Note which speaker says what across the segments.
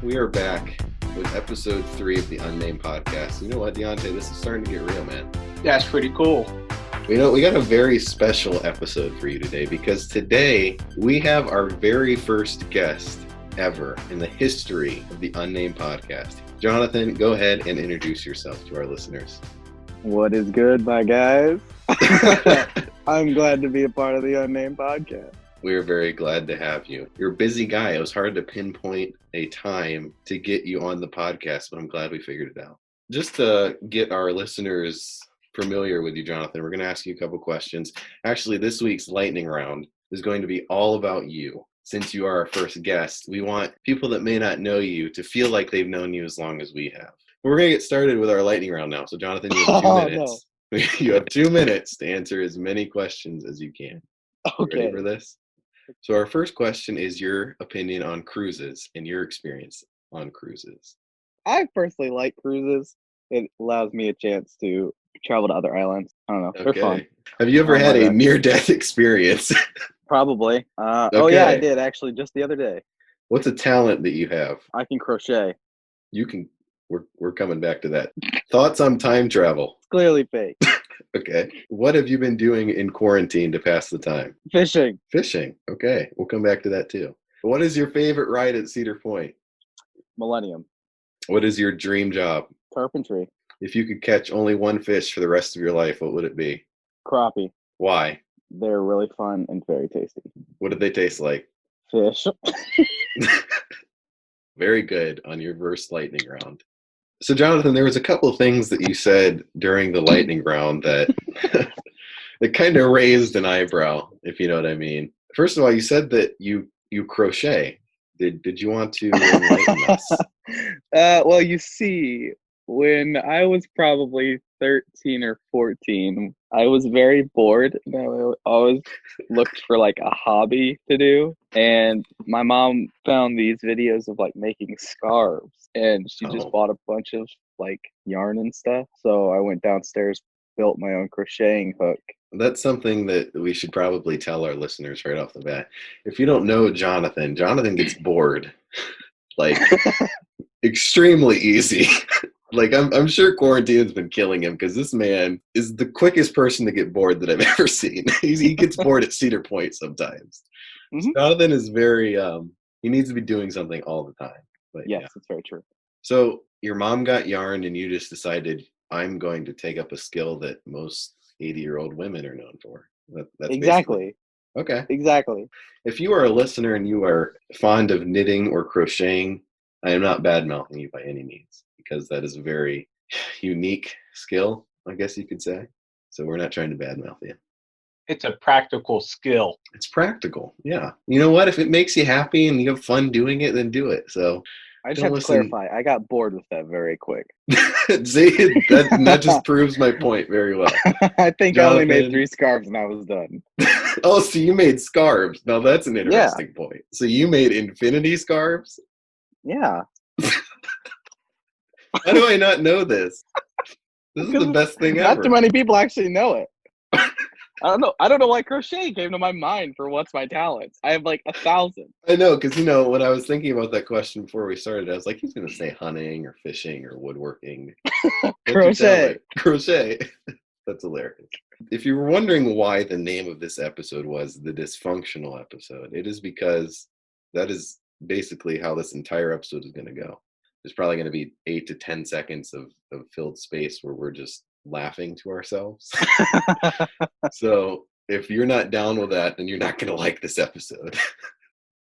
Speaker 1: We are back with episode 3 of the Unnamed Podcast. You know what, Diante? This is starting to get real, man.
Speaker 2: That's pretty cool.
Speaker 1: You know, we got a very special episode for you today because today we have our very first guest ever in the history of the Unnamed Podcast. Jonathan, go ahead and introduce yourself to our listeners.
Speaker 3: What is good, my guys? I'm glad to be a part of the Unnamed Podcast.
Speaker 1: We're very glad to have you. You're a busy guy. It was hard to pinpoint a time to get you on the podcast, but I'm glad we figured it out. Just to get our listeners familiar with you, Jonathan, we're going to ask you a couple questions. Actually, this week's lightning round is going to be all about you. Since you are our first guest, we want people that may not know you to feel like they've known you as long as we have. We're going to get started with our lightning round now. So, Jonathan, you have 2 minutes. No. You have 2 minutes to answer as many questions as you can.
Speaker 3: Okay.
Speaker 1: You ready for this? So our first question is your opinion on cruises and your experience on cruises.
Speaker 3: I personally like cruises. It allows me a chance to travel to other islands. I don't know.
Speaker 1: Okay.
Speaker 3: They're fun.
Speaker 1: Have you ever had a near-death experience?
Speaker 3: Probably. Oh, yeah, I did, actually, just the other day.
Speaker 1: What's a talent that you have?
Speaker 3: I can crochet.
Speaker 1: You can. We're coming back to that. Thoughts on time travel?
Speaker 3: It's clearly fake.
Speaker 1: Okay. What have you been doing in quarantine to pass the time?
Speaker 3: Fishing.
Speaker 1: Fishing. Okay. We'll come back to that too. What is your favorite ride at Cedar Point?
Speaker 3: Millennium.
Speaker 1: What is your dream job?
Speaker 3: Carpentry.
Speaker 1: If you could catch only one fish for the rest of your life, what would it be?
Speaker 3: Crappie.
Speaker 1: Why?
Speaker 3: They're really fun and very tasty.
Speaker 1: What do they taste like?
Speaker 3: Fish.
Speaker 1: Very good on your verse lightning round. So, Jonathan, there was a couple of things that you said during the lightning round that that kind of raised an eyebrow, if you know what I mean. First of all, you said that you crochet. Did you want to enlighten us?
Speaker 3: Well, you see, when I was probably 13 or 14, I was very bored. And I always looked for like a hobby to do. And my mom found these videos of like making scarves. And she just bought a bunch of like yarn and stuff. So I went downstairs, built my own crocheting hook.
Speaker 1: That's something that we should probably tell our listeners right off the bat. If you don't know Jonathan gets bored like extremely easy. Like I'm sure quarantine has been killing him because this man is the quickest person to get bored that I've ever seen. He gets bored at Cedar Point sometimes. Mm-hmm. Jonathan is very he needs to be doing something all the time. But
Speaker 3: yes, it's very true.
Speaker 1: So your mom got yarn and you just decided I'm going to take up a skill that most 80-year-old women are known for. That's
Speaker 3: exactly.
Speaker 1: Okay.
Speaker 3: Exactly.
Speaker 1: If you are a listener and you are fond of knitting or crocheting, I am not bad-mouthing you by any means because that is a very unique skill, I guess you could say. So we're not trying to bad-mouth you.
Speaker 2: It's a practical skill.
Speaker 1: It's practical, yeah. You know what? If it makes you happy and you have fun doing it, then do it. So
Speaker 3: I just have to clarify. I got bored with that very quick.
Speaker 1: See, that just proves my point very well.
Speaker 3: I think Jonathan, I only made 3 scarves and I was done.
Speaker 1: Oh, so you made scarves. Now that's an interesting point. So you made infinity scarves?
Speaker 3: Yeah.
Speaker 1: How do I not know this? This is the best thing ever.
Speaker 3: Not too many people actually know it. I don't know why crochet came to my mind for what's my talents. I have like 1,000.
Speaker 1: I know, because when I was thinking about that question before we started, I was like, he's going to say hunting or fishing or woodworking.
Speaker 3: Crochet.
Speaker 1: Crochet. That's hilarious. If you were wondering why the name of this episode was the Dysfunctional episode, it is because that is basically how this entire episode is going to go. There's probably going to be 8 to 10 seconds of filled space where we're just laughing to ourselves. So if you're not down with that, then you're not going to like this episode.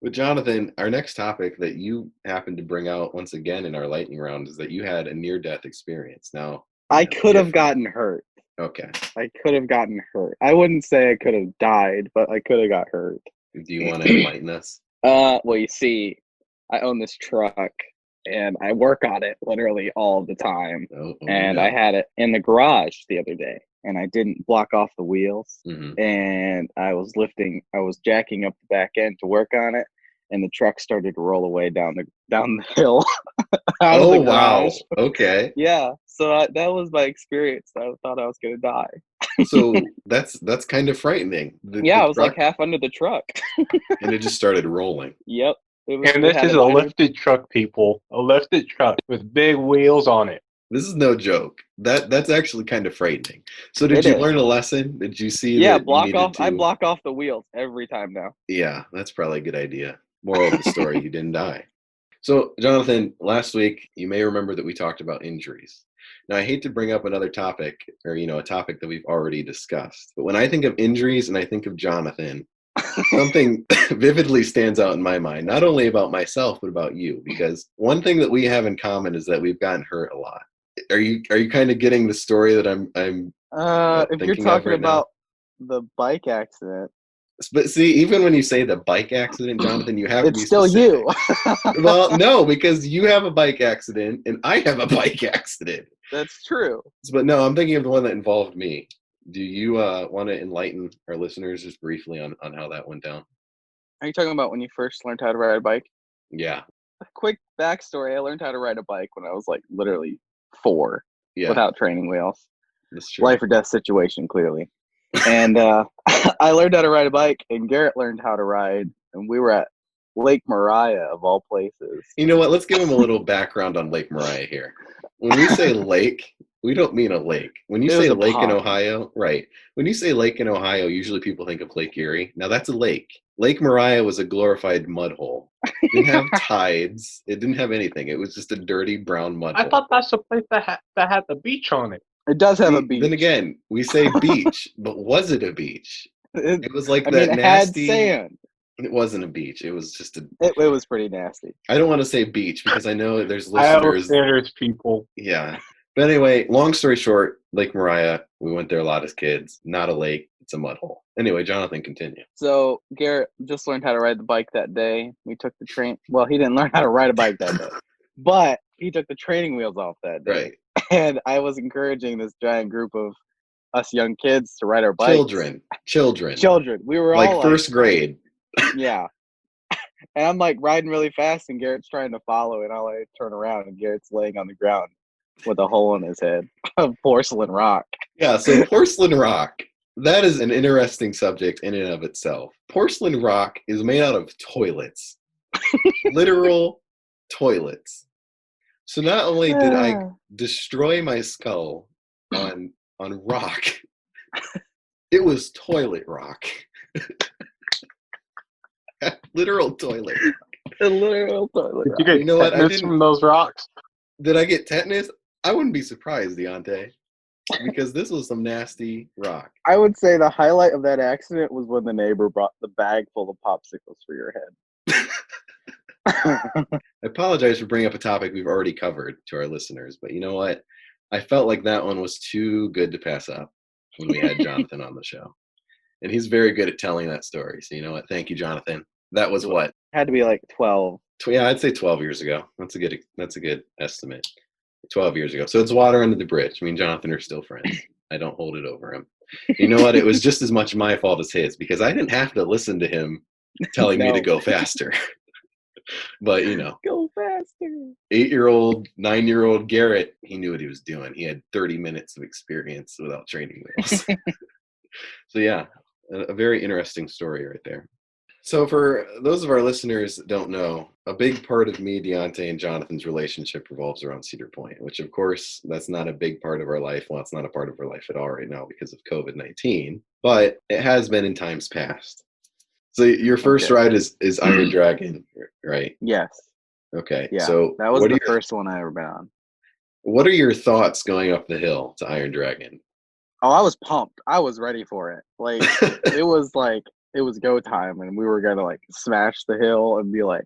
Speaker 1: But Jonathan, our next topic that you happened to bring out once again in our lightning round is that you had a near-death experience. Now,
Speaker 3: I could have gotten hurt.
Speaker 1: Okay.
Speaker 3: I could have gotten hurt. I wouldn't say I could have died, but I could have got hurt.
Speaker 1: Do you want to enlighten us?
Speaker 3: Well, you see, I own this truck. And I work on it literally all the time. And I had it in the garage the other day. And I didn't block off the wheels. Mm-hmm. And I was jacking up the back end to work on it. And the truck started to roll away down the hill.
Speaker 1: Oh, wow. Okay.
Speaker 3: Yeah. So that was my experience. I thought I was going to die.
Speaker 1: So that's kind of frightening.
Speaker 3: I was like half under the truck.
Speaker 1: And it just started rolling.
Speaker 3: Yep.
Speaker 2: And
Speaker 3: it
Speaker 2: this
Speaker 3: had
Speaker 2: is
Speaker 3: a
Speaker 2: a
Speaker 3: liner.
Speaker 2: lifted truck, people. A lifted truck with big wheels on it.
Speaker 1: This is no joke. That's actually kind of frightening. So did
Speaker 3: It
Speaker 1: you
Speaker 3: is.
Speaker 1: learn a lesson? Did you see
Speaker 3: Yeah,
Speaker 1: that you needed
Speaker 3: I
Speaker 1: to?
Speaker 3: block off the wheels every time now.
Speaker 1: Yeah, that's probably a good idea. Moral of the story, you didn't die. So, Jonathan, last week you may remember that we talked about injuries. Now, I hate to bring up another topic, or a topic that we've already discussed, but when I think of injuries and I think of Jonathan, something vividly stands out in my mind, not only about myself but about you, because one thing that we have in common is that we've gotten hurt a lot. Are you kind of getting the story that I'm
Speaker 3: If you're
Speaker 1: thinking of
Speaker 3: talking
Speaker 1: right now?
Speaker 3: about the bike accident,
Speaker 1: But see, even when you say the bike accident, Jonathan, you have to
Speaker 3: it's
Speaker 1: be
Speaker 3: still
Speaker 1: specific.
Speaker 3: you.
Speaker 1: Well, no, because you have a bike accident and I have a bike accident.
Speaker 3: That's true.
Speaker 1: But no, I'm thinking of the one that involved me. Do you want to enlighten our listeners just briefly on how that went down?
Speaker 3: Are you talking about when you first learned how to ride a bike?
Speaker 1: Yeah,
Speaker 3: A quick backstory: I learned how to ride a bike when I was like literally 4,
Speaker 1: yeah,
Speaker 3: without training wheels.
Speaker 1: that's true.
Speaker 3: Life or death situation, clearly. And I learned how to ride a bike, and Garrett learned how to ride, and we were at Lake Mariah, of all places.
Speaker 1: You know what? Let's give them a little background on Lake Mariah here. When we say lake, we don't mean a lake. When you
Speaker 3: It
Speaker 1: say
Speaker 3: was a
Speaker 1: lake in
Speaker 3: pond.
Speaker 1: Ohio, right. When you say lake in Ohio, usually people think of Lake Erie. Now that's a lake. Lake Mariah was a glorified mud hole. It didn't have tides. It didn't have anything. It was just a dirty brown mud
Speaker 2: I
Speaker 1: hole.
Speaker 2: thought that's the place that had the beach on it.
Speaker 3: It does have a
Speaker 1: See,
Speaker 3: beach.
Speaker 1: then again, we say beach, but was it a beach?
Speaker 3: It,
Speaker 1: It was like
Speaker 3: I mean,
Speaker 1: that
Speaker 3: it had
Speaker 1: nasty.
Speaker 3: sand.
Speaker 1: It wasn't a beach. It was just a.
Speaker 3: It was pretty nasty.
Speaker 1: I don't want to say beach because I know there's
Speaker 2: Iowa
Speaker 1: listeners.
Speaker 2: standards, people.
Speaker 1: Yeah. But anyway, long story short, Lake Mariah, we went there a lot as kids. Not a lake, it's a mud hole. Anyway, Jonathan, continue.
Speaker 3: So Garrett just learned how to ride the bike that day. We took the train. Well, he didn't learn how to ride a bike that day, but he took the training wheels off that day.
Speaker 1: Right.
Speaker 3: And I was encouraging this giant group of us young kids to ride our bikes.
Speaker 1: Children.
Speaker 3: We were
Speaker 1: Like
Speaker 3: all
Speaker 1: first grade.
Speaker 3: yeah. And I'm like riding really fast, and Garrett's trying to follow, and I turn around, and Garrett's laying on the ground with a hole in his head of porcelain rock.
Speaker 1: Yeah, so porcelain rock. That is an interesting subject in and of itself. Porcelain rock is made out of toilets. Literal toilets. So not only did I destroy my skull on rock, it was toilet rock. Literal toilet rock.
Speaker 3: A literal toilet
Speaker 2: Did
Speaker 3: rock.
Speaker 2: you get
Speaker 1: You know what? I
Speaker 2: tetanus
Speaker 1: didn't.
Speaker 2: from those rocks?
Speaker 1: Did I get tetanus? I wouldn't be surprised, Diante, because this was some nasty rock.
Speaker 3: I would say the highlight of that accident was when the neighbor brought the bag full of popsicles for your head.
Speaker 1: I apologize for bringing up a topic we've already covered to our listeners, but you know what? I felt like that one was too good to pass up when we had Jonathan on the show. And he's very good at telling that story. So you know what? Thank you, Jonathan. That was what?
Speaker 3: Had to be like 12.
Speaker 1: Yeah, I'd say 12 years ago. That's a good estimate. 12 years ago. So it's water under the bridge. Me and Jonathan are still friends. I don't hold it over him. You know what? It was just as much my fault as his because I didn't have to listen to him telling me to go faster. But,
Speaker 3: Go faster.
Speaker 1: 8-year-old, 9-year-old Garrett, he knew what he was doing. He had 30 minutes of experience without training wheels. So, yeah, a very interesting story right there. So for those of our listeners that don't know, a big part of me, Diante, and Jonathan's relationship revolves around Cedar Point, which, of course, that's not a big part of our life. Well, it's not a part of our life at all right now because of COVID-19, but it has been in times past. So your first ride is Iron Dragon, right?
Speaker 3: Yes.
Speaker 1: Okay.
Speaker 3: Yeah.
Speaker 1: So
Speaker 3: that was the first one I ever been on.
Speaker 1: What are your thoughts going up the hill to Iron Dragon?
Speaker 3: Oh, I was pumped. I was ready for it. Like it was go time, and we were gonna like smash the hill and be like,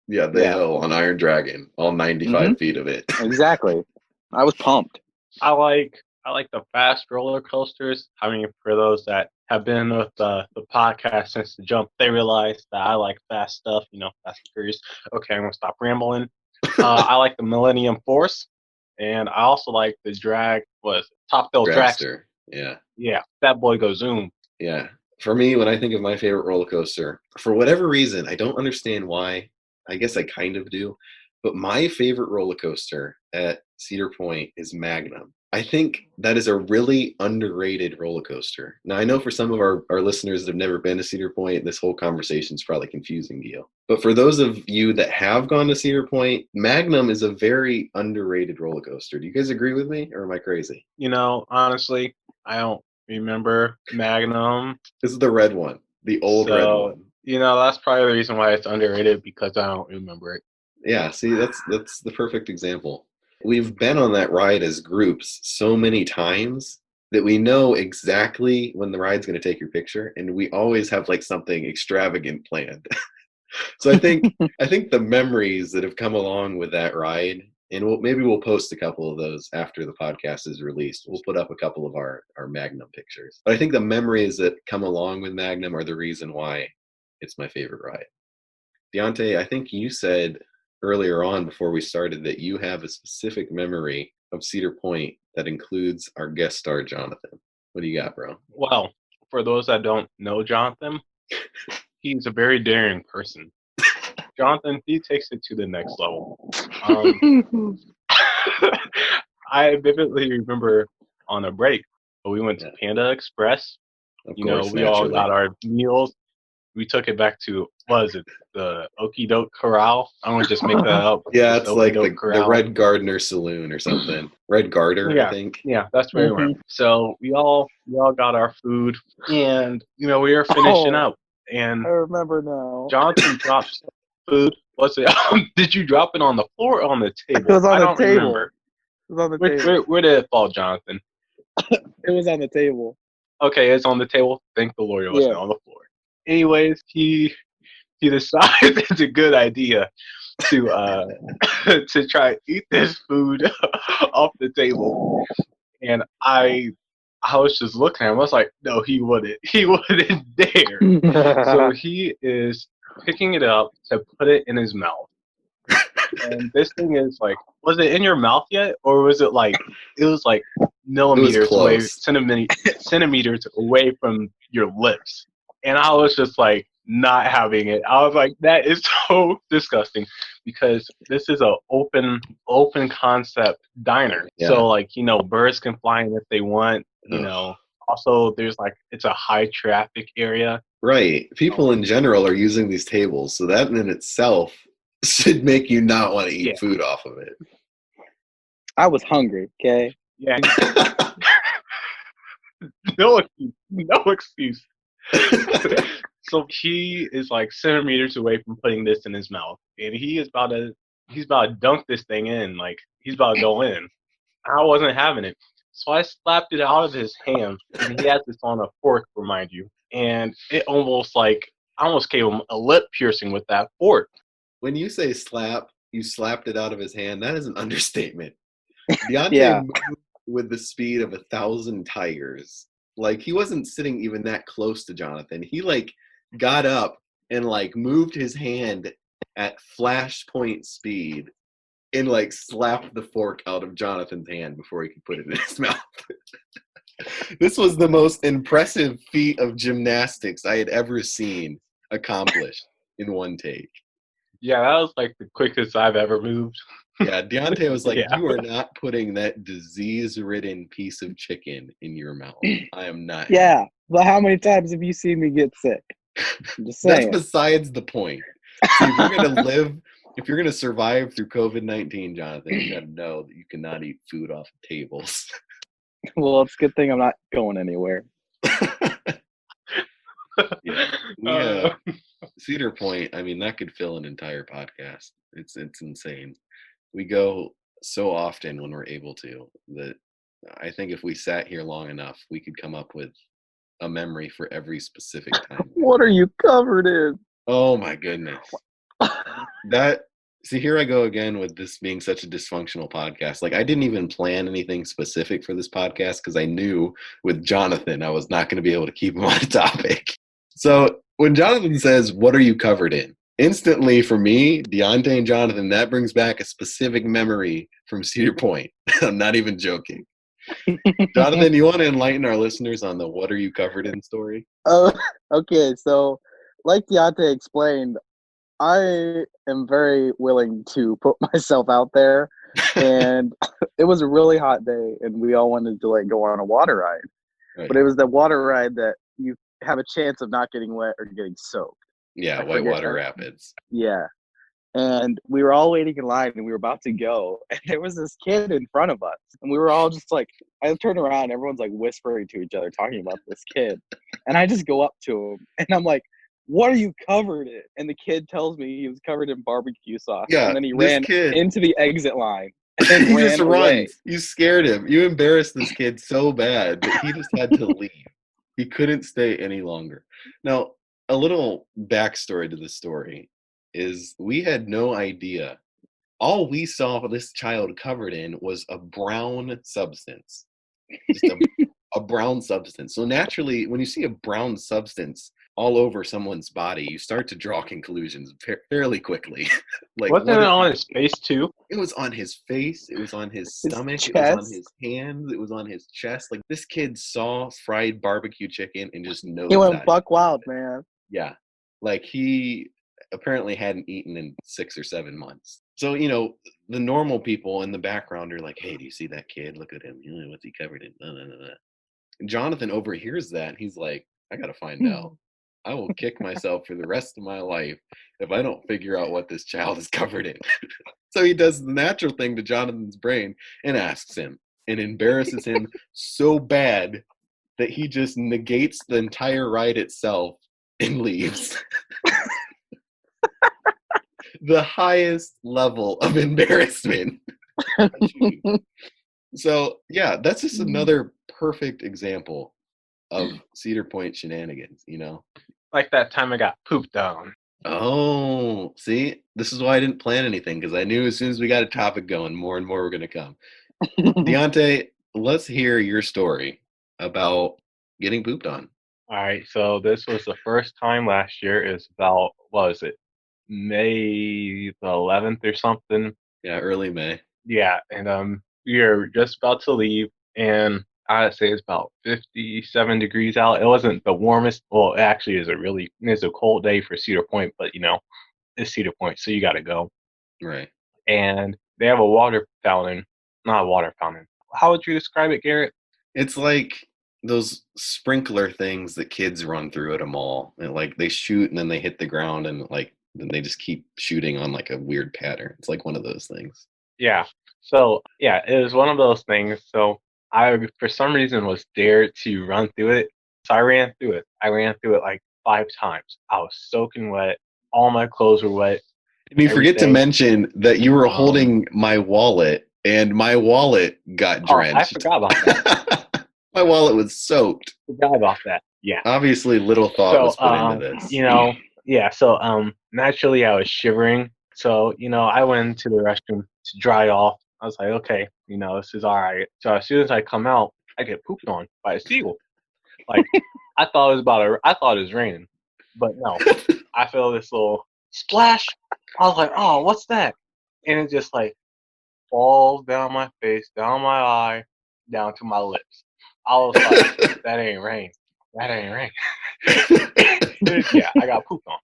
Speaker 1: the hill on Iron Dragon, all 95 feet of it.
Speaker 3: Exactly. I was pumped.
Speaker 2: I like the fast roller coasters. I mean, for those that have been with the podcast since the jump, they realize that I like fast stuff. Fast and Furious. Okay, I'm gonna stop rambling. I like the Millennium Force, and I also like the Top Thrill Dragster. Yeah, that boy goes zoom.
Speaker 1: Yeah. For me, when I think of my favorite roller coaster, for whatever reason, I don't understand why. I guess I kind of do. But my favorite roller coaster at Cedar Point is Magnum. I think that is a really underrated roller coaster. Now, I know for some of our listeners that have never been to Cedar Point, this whole conversation is probably confusing to you. But for those of you that have gone to Cedar Point, Magnum is a very underrated roller coaster. Do you guys agree with me, or am I crazy?
Speaker 2: Honestly, I don't remember Magnum.
Speaker 1: This is the red one, the old red one.
Speaker 2: That's probably the reason why it's underrated, because I don't remember it.
Speaker 1: Yeah, see, that's the perfect example. We've been on that ride as groups so many times that we know exactly when the ride's going to take your picture, and we always have like something extravagant planned. So I think the memories that have come along with that ride, and maybe we'll post a couple of those after the podcast is released. We'll put up a couple of our Magnum pictures. But I think the memories that come along with Magnum are the reason why it's my favorite ride. Diante, I think you said earlier on before we started that you have a specific memory of Cedar Point that includes our guest star, Jonathon. What do you got, bro?
Speaker 2: Well, for those that don't know Jonathon, he's a very daring person. Jonathon, he takes it to the next level. I vividly remember on a break, we went to Panda Express.
Speaker 1: Of course,
Speaker 2: we all got our meals. We took it back to, what is it, the Okie Doke Corral? I'm going to just make that up.
Speaker 1: Yeah, it's like the Red Gardner Saloon or something. Red Garter,
Speaker 2: yeah,
Speaker 1: I think.
Speaker 2: Yeah, that's where we went. So we all got our food, and, we were finishing up. And
Speaker 3: I remember now.
Speaker 2: Jonathon dropped food. What's it? Did you drop it on the floor or on the table?
Speaker 3: It was on the table.
Speaker 2: Remember.
Speaker 3: It was on the table.
Speaker 2: Where did it fall, Jonathon?
Speaker 3: It was on the table.
Speaker 2: Okay, it's on the table. Thank the Lord it wasn't on the floor. Anyways, he decides it's a good idea to to try to eat this food off the table. And I was just looking at him. I was like, no, he wouldn't. He wouldn't dare. So he is picking it up to put it in his mouth. And this thing is like, was it in your mouth yet? Or was it like, millimeters away, centimeters away from your lips? And I was just like, not having it. I was like, that is so disgusting, because this is a open concept diner. Yeah. So like, birds can fly in if they want, Also, there's like, it's a high traffic area.
Speaker 1: Right. People in general are using these tables, so that in itself should make you not want to eat food off of it.
Speaker 3: I was hungry, okay?
Speaker 2: Yeah. No excuse. So he is like centimeters away from putting this in his mouth, and he's about to dunk this thing in, like he's about to go in. I wasn't having it, so I slapped it out of his hand, and he had this on a fork, remind you, and it almost I almost gave him a lip piercing with that fork.
Speaker 1: When you say slap, you slapped it out of his hand. That is an understatement. Diante moved with the speed of 1,000 tigers. Like, he wasn't sitting even that close to Jonathon. He got up and moved his hand at flashpoint speed and slapped the fork out of Jonathon's hand before he could put it in his mouth. This was the most impressive feat of gymnastics I had ever seen accomplished in one take.
Speaker 2: Yeah, that was the quickest I've ever moved.
Speaker 1: Yeah, Diante was like, You are not putting that disease-ridden piece of chicken in your mouth. I am not.
Speaker 3: Yeah, but how many times have you seen me get sick? I'm just saying.
Speaker 1: That's besides the point. So if you're gonna survive through COVID-19, Jonathon, you gotta know that you cannot eat food off of tables.
Speaker 3: Well, it's a good thing I'm not going anywhere.
Speaker 1: Yeah, Cedar Point, I mean, that could fill an entire podcast. It's insane. We go so often when we're able to that I think if we sat here long enough, we could come up with a memory for every specific time.
Speaker 3: What are you covered in?
Speaker 1: Oh my goodness. See, here I go again with this being such a dysfunctional podcast. I didn't even plan anything specific for this podcast because I knew with Jonathon I was not going to be able to keep him on topic. So when Jonathon says, "What are you covered in?" instantly for me, Diante and Jonathon, that brings back a specific memory from Cedar Point. I'm not even joking. Jonathon, you want to enlighten our listeners on the "What are you covered in" story?
Speaker 3: Okay. So, like Diante explained, I am very willing to put myself out there And it was a really hot day, and we all wanted to like go on a water ride.
Speaker 1: Right.
Speaker 3: But it was the water ride that you have a chance of not getting wet or getting soaked.
Speaker 1: Yeah,
Speaker 3: I
Speaker 1: Whitewater
Speaker 3: forget.
Speaker 1: Rapids.
Speaker 3: Yeah. And we were all waiting in line, and we were about to go, and there was this kid in front of us, and we were all just like, I turned around, and everyone's like whispering to each other, talking about this kid, and I just go up to him, and I'm like, "What are you covered in?" And the kid tells me he was covered in barbecue sauce,
Speaker 1: Yeah,
Speaker 3: and then he
Speaker 1: this
Speaker 3: ran
Speaker 1: kid,
Speaker 3: into the exit line and
Speaker 1: he just
Speaker 3: ran away.
Speaker 1: runs. You scared him. You embarrassed this kid so bad that he just had to leave. He couldn't stay any longer. Now, a little backstory to the story is we had no idea. All we saw this child covered in was a brown substance. Just a brown substance. So naturally, when you see a brown substance all over someone's body, you start to draw conclusions fairly quickly. Like,
Speaker 2: Wasn't
Speaker 1: what
Speaker 2: it
Speaker 1: is
Speaker 2: on
Speaker 1: he?
Speaker 2: his face too?
Speaker 1: It was on his face, it was on his
Speaker 3: His
Speaker 1: stomach, it was on
Speaker 3: chest.
Speaker 1: his hands, it was on his chest. Like, this kid saw fried barbecue chicken and just
Speaker 3: He
Speaker 1: nosed
Speaker 3: went
Speaker 1: at it.
Speaker 3: buck wild, man.
Speaker 1: Yeah. Like, he apparently hadn't eaten in 6 or 7 months. So, the normal people in the background are like, "Hey, do you see that kid? Look at him. What's he covered in?" No, no, no, no. And Jonathan overhears that, and he's like, "I gotta find out. I will kick myself for the rest of my life if I don't figure out what this child is covered in." So he does the natural thing to Jonathan's brain and asks him and embarrasses him so bad that he just negates the entire ride itself and leaves. The highest level of embarrassment. So, yeah, that's just another perfect example of Cedar Point shenanigans,
Speaker 2: Like that time I got pooped on.
Speaker 1: Oh, see, this is why I didn't plan anything, because I knew as soon as we got a topic going, more and more were going to come. Diante, let's hear your story about getting pooped on.
Speaker 2: All right, so this was the first time last year. It was about, what was it, May the 11th or something?
Speaker 1: Yeah, early May.
Speaker 2: Yeah, and we were just about to leave, and I'd say it's about 57 degrees out. It wasn't the warmest. Well, it actually is it's a cold day for Cedar Point, but it's Cedar Point, so you got to go.
Speaker 1: Right.
Speaker 2: And they have a water fountain, not a water fountain. How would you describe it, Garrett?
Speaker 1: It's like those sprinkler things that kids run through at a mall. And like they shoot and then they hit the ground and like then they just keep shooting on like a weird pattern. It's like one of those things.
Speaker 2: Yeah. So yeah, it was one of those things. So I, for some reason, was dared to run through it. So I ran through it. I ran through it like 5 times. I was soaking wet. All my clothes were wet.
Speaker 1: And you forget to
Speaker 2: Everything.
Speaker 1: mention that you were holding my wallet, and my wallet got drenched.
Speaker 2: I forgot about that.
Speaker 1: My wallet was soaked.
Speaker 2: Forgot about that. Yeah.
Speaker 1: Obviously, little thought was put into this.
Speaker 2: Yeah. So naturally, I was shivering. So I went into the restroom to dry off. I was like, okay, this is all right. So as soon as I come out, I get pooped on by a seagull. Like I thought it was raining, but no. I feel this little splash. I was like, oh, what's that? And it just like falls down my face, down my eye, down to my lips. I was like, that ain't rain. That ain't rain. Yeah, I got pooped on.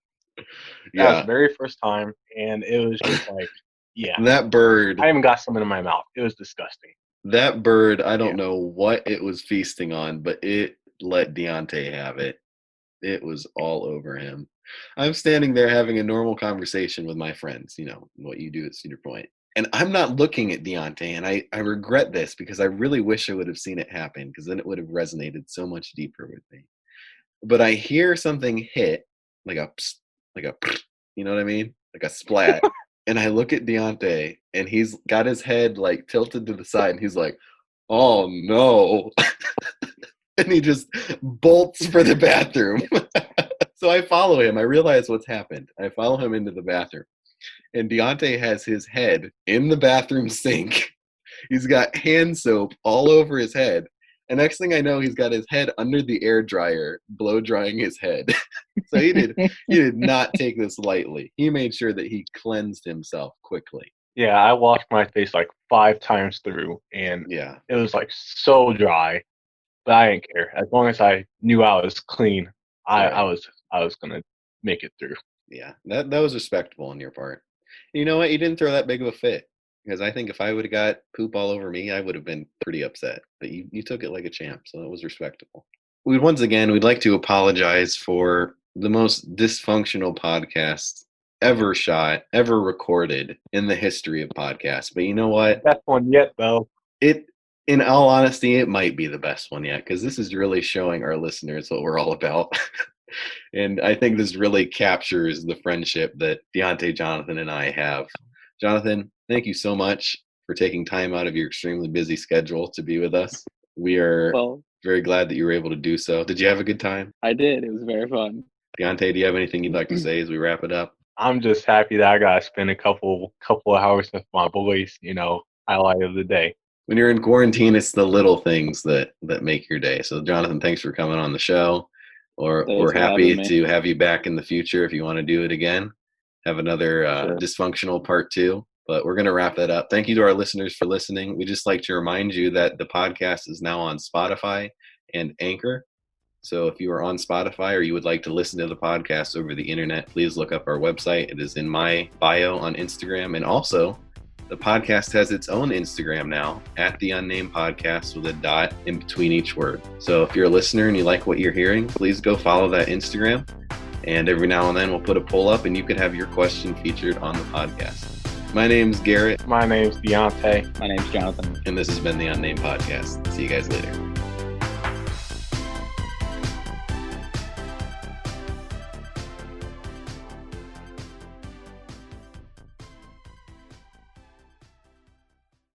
Speaker 2: That was the very first time, and it was just like, yeah.
Speaker 1: That bird.
Speaker 2: I even got some in my mouth. It was disgusting.
Speaker 1: That bird, I don't know what it was feasting on, but it let Diante have it. It was all over him. I'm standing there having a normal conversation with my friends, what you do at Cedar Point. And I'm not looking at Diante, and I regret this because I really wish I would have seen it happen, because then it would have resonated so much deeper with me. But I hear something hit, like a psst, like a, you know what I mean? Like a splat. And I look at Diante, and he's got his head like tilted to the side, and he's like, "Oh no." And he just bolts for the bathroom. So I follow him. I realize what's happened. I follow him into the bathroom. And Diante has his head in the bathroom sink. He's got hand soap all over his head. And next thing I know, he's got his head under the air dryer, blow drying his head. So he did not take this lightly. He made sure that he cleansed himself quickly.
Speaker 2: Yeah, I washed my face like 5 times through, and it was like so dry. But I didn't care. As long as I knew I was clean, I was gonna make it through.
Speaker 1: Yeah, that was respectable on your part. You know what? You didn't throw that big of a fit. because I think if I would have got poop all over me, I would have been pretty upset. But you took it like a champ, so it was respectable. We'd like to apologize for the most dysfunctional podcast ever shot, ever recorded in the history of podcasts. But you know what?
Speaker 2: Best one yet, though.
Speaker 1: In all honesty, it might be the best one yet, because this is really showing our listeners what we're all about. And I think this really captures the friendship that Diante, Jonathan, and I have. Jonathan, thank you so much for taking time out of your extremely busy schedule to be with us. We are very glad that you were able to do so. Did you have a good time?
Speaker 3: I did. It was very fun.
Speaker 1: Diante, do you have anything you'd like to say as we wrap it up?
Speaker 2: I'm just happy that I got to spend a couple of hours with my boys, highlight of the day.
Speaker 1: When you're in quarantine, it's the little things that make your day. So, Jonathan, thanks for coming on the show. We're happy to have you back in the future if you want to do it again. Have another Dysfunctional Part 2. But we're going to wrap that up. Thank you to our listeners for listening. We'd just like to remind you that the podcast is now on Spotify and Anchor. So if you are on Spotify or you would like to listen to the podcast over the internet, please look up our website. It is in my bio on Instagram. And also, the podcast has its own Instagram now, @TheUnnamePodcast, with a dot in between each word. So if you're a listener and you like what you're hearing, please go follow that Instagram. And every now and then we'll put a poll up and you can have your question featured on the podcast. My name's Garrett.
Speaker 2: My name's Diante.
Speaker 3: My name's Jonathan.
Speaker 1: And this has been the Unnamed Podcast. See you guys later.